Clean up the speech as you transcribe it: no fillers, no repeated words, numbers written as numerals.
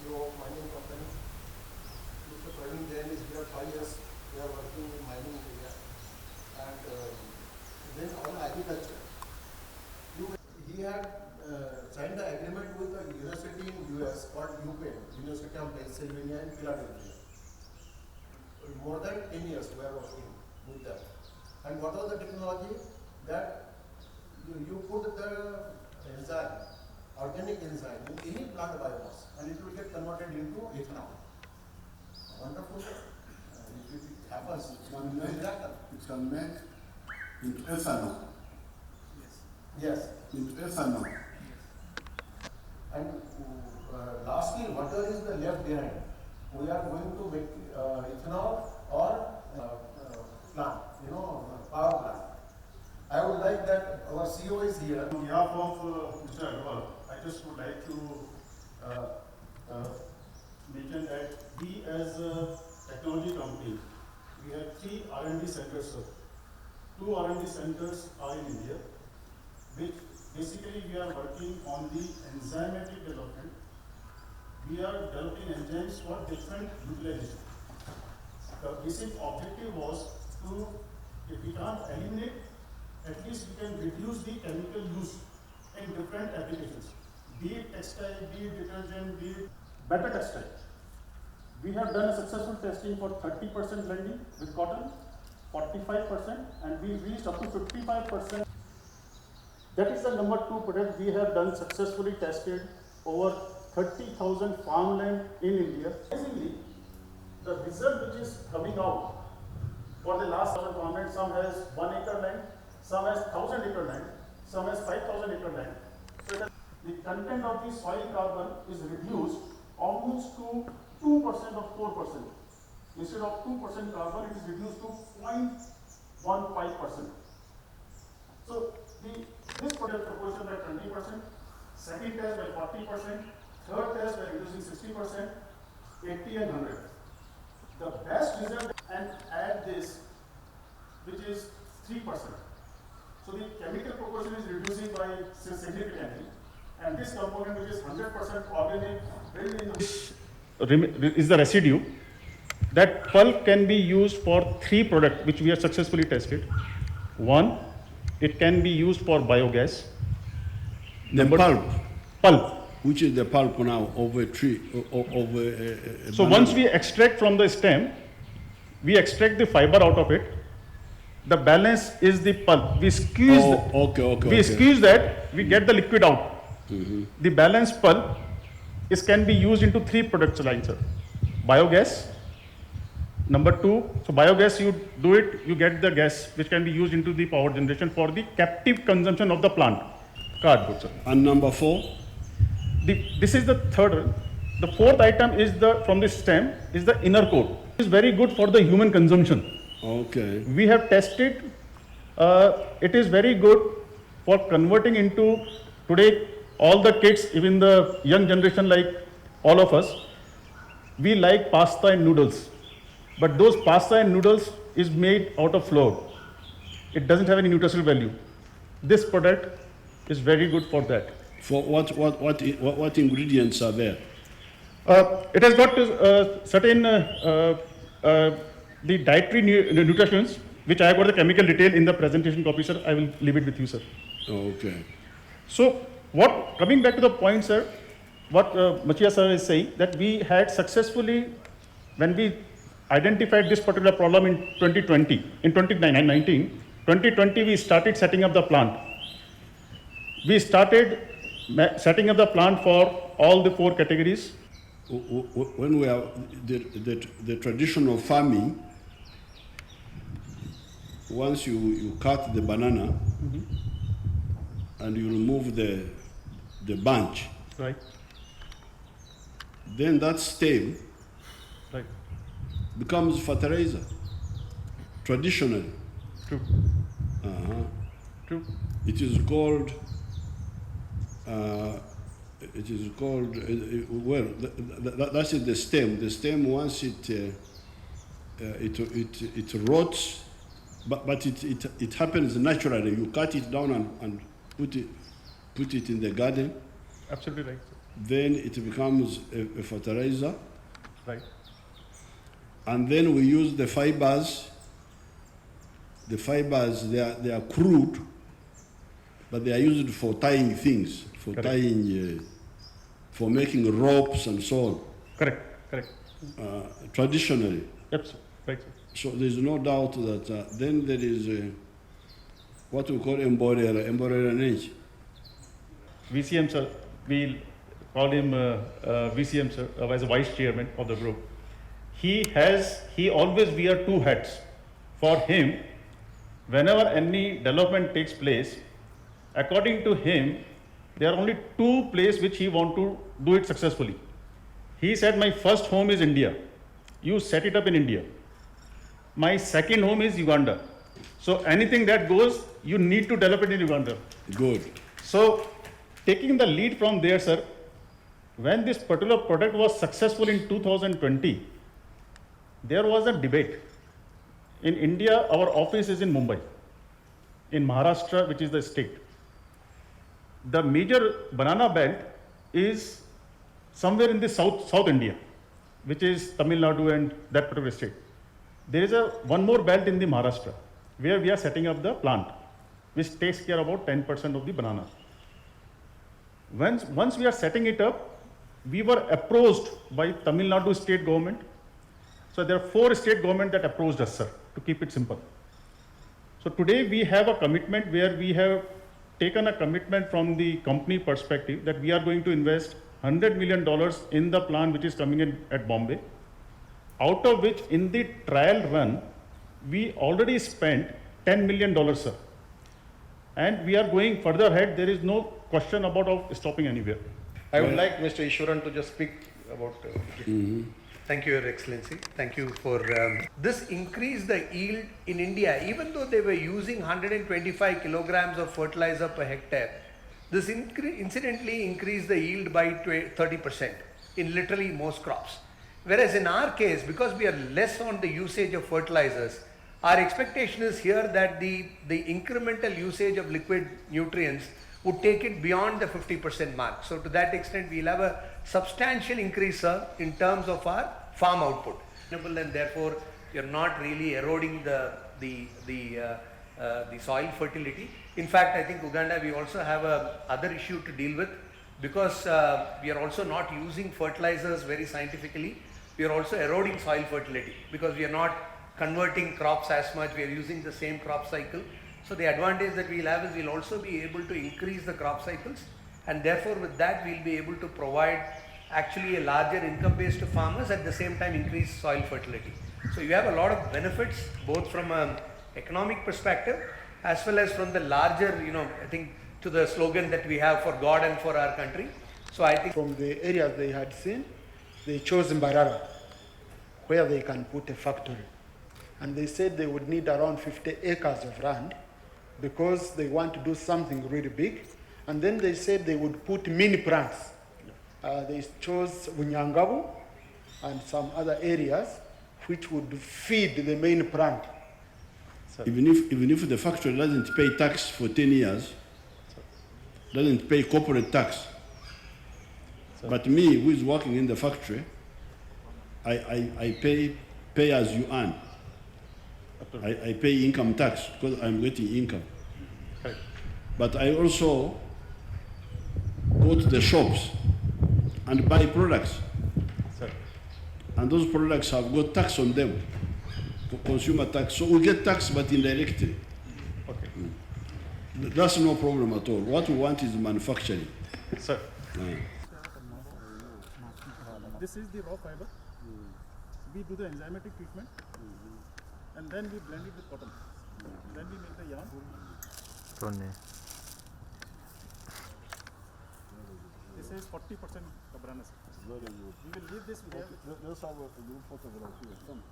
CEO of mining company. Mr. Praveen Jain is here 5 years. We are working in mining area. And then on agriculture. He had signed the agreement with a university in US called UPenn, University of Pennsylvania in Philadelphia. More than 10 years we are working with them. And what was the technology? That you put the enzyme, organic enzyme in any plant biomass and it will get converted into ethanol. Wonderful. If it happens, It can make into ethanol. yes. Into ethanol. And lastly, water is the left behind. We are going to make ethanol or plant, power plant. I would like that our CEO is here. On behalf of Mr. Agarwal, I just would like to mention that we as a technology company, we have 3 R&D centers, sir. 2 R&D centers are in India, which basically we are working on the enzymatic development. We are developing enzymes for different utilization. The basic objective was to, if we can't eliminate, at least we can reduce the chemical use in different applications. Be it textile, be it detergent, be it better textile. We have done a successful testing for 30% blending with cotton, 45%, and we reached up to 55%. That is the number 2 product we have done successfully tested over 30,000 farmland in India. Basically, the result which is coming out for the last 1,000 farmland, some has 1 acre land, some has 1,000 acre land, some has 5,000 acre land. So the content of the soil carbon is reduced almost to 2% of 4%. Instead of 2% carbon, it is reduced to 0.15%. So this product proportion by 20%, second test by 40%, third test by reducing 60%, 80 and 100. The best result, and add this, which is 3%. So the chemical proportion is reducing by significantly, and this component, which is 100% organic, is the residue. That pulp can be used for 3 products which we have successfully tested. 1, it can be used for biogas. The Pulp. Which is the pulp now of a tree, So once we extract from the stem, we extract the fiber out of it. The balance is the pulp. We squeeze. Squeeze that. We get the liquid out. Mm-hmm. The balance pulp can be used into 3 products lines, sir. Biogas. Number 2, so biogas, you do it, you get the gas which can be used into the power generation for the captive consumption of the plant. Cardboard, sir. And number 4? This is the third one. The 4th item is from the stem is the inner coat. It is very good for the human consumption. Okay. We have tested. It is very good for converting into today all the kids, even the young generation like all of us. We like pasta and noodles, but those pasta and noodles is made out of flour. It doesn't have any nutritional value. This product is very good for that. For what ingredients are there? It has got certain the dietary nutrients, which I have got the chemical detail in the presentation copy, sir. I will leave it with you, sir. Okay. So, coming back to the point, sir, what Machia sir is saying, that we had successfully, when we identified this particular problem in 2020, in 2020 we started setting up the plant. We started setting up the plant for all the 4 categories. When we are the traditional farming, once you cut the banana, mm-hmm. and you remove the bunch, right, then that stem, right, becomes fertilizer. Traditionally. True. True. It is called. Well, that's the stem. The stem, once it rots, but it happens naturally. You cut it down and put it in the garden. Absolutely right, sir. then it becomes a fertilizer, Right. and then we use the fibers. The fibers, they are crude, but they are used for tying things, for Correct. tying, for making ropes and so on, Correct. traditionally. Yep, sir. Right, sir. So there's no doubt that then there is what we call embroidery. VCM, sir, we'll call him VCM, sir, as a vice chairman of the group. He always wear two hats. For him, whenever any development takes place, according to him, there are only two places which he want to do it successfully. He said, my first home is India. You set it up in India. My second home is Uganda. So anything that goes, you need to develop it in Uganda. Good. So, taking the lead from there, sir, when this particular product was successful in 2020, there was a debate. In India, our office is in Mumbai, in Maharashtra, which is the state. The major banana belt is somewhere in the South India, which is Tamil Nadu and that particular state. There is one more belt in the Maharashtra, where we are setting up the plant, which takes care about 10% of the banana. Once we are setting it up, we were approached by Tamil Nadu state government. So there are 4 state government that approached us, sir, to keep it simple. So today we have a commitment where we have taken a commitment from the company perspective that we are going to invest $100 million in the plant which is coming in at Bombay, out of which in the trial run, we already spent $10 million, sir. And we are going further ahead. There is no question about of stopping anywhere. I would like Mr. Iswaran to just speak about. Thank you, Your Excellency. Thank you for this increased the yield in India. Even though they were using 125 kilograms of fertilizer per hectare, this incidentally increased the yield by 30% in literally most crops. Whereas in our case, because we are less on the usage of fertilizers, our expectation is here that the incremental usage of liquid nutrients would take it beyond the 50% mark. So to that extent, we'll have a substantial increase, sir, in terms of our farm output. And therefore, you're not really eroding the soil fertility. In fact, I think Uganda, we also have other issue to deal with, because we are also not using fertilizers very scientifically. We are also eroding soil fertility because we are not converting crops as much. We are using the same crop cycle. So the advantage that we'll have is we'll also be able to increase the crop cycles, and therefore with that we'll be able to provide actually a larger income base to farmers, at the same time increase soil fertility. So you have a lot of benefits both from an economic perspective as well as from the larger, I think, to the slogan that we have for God and for our country. So I think from the areas they had seen, they chose Mbarara, where they can put a factory. And they said they would need around 50 acres of land because they want to do something really big. And then they said they would put mini plants. They chose Bunyangabu and some other areas which would feed the main plant. Even if the factory doesn't pay tax for 10 years, doesn't pay corporate tax, but me, who is working in the factory, I pay as you earn. I pay income tax because I'm getting income. Correct. But I also go to the shops and buy products. Sir. And those products have got tax on them, consumer tax. So we get tax, but indirectly. Okay. That's no problem at all. What we want is manufacturing. Sir. This is the raw fiber. We do the enzymatic treatment, and then we blend it with cotton. Then we make the yarn. This is 40% of banana. We will leave this. We have Let's have a group photograph here. Come.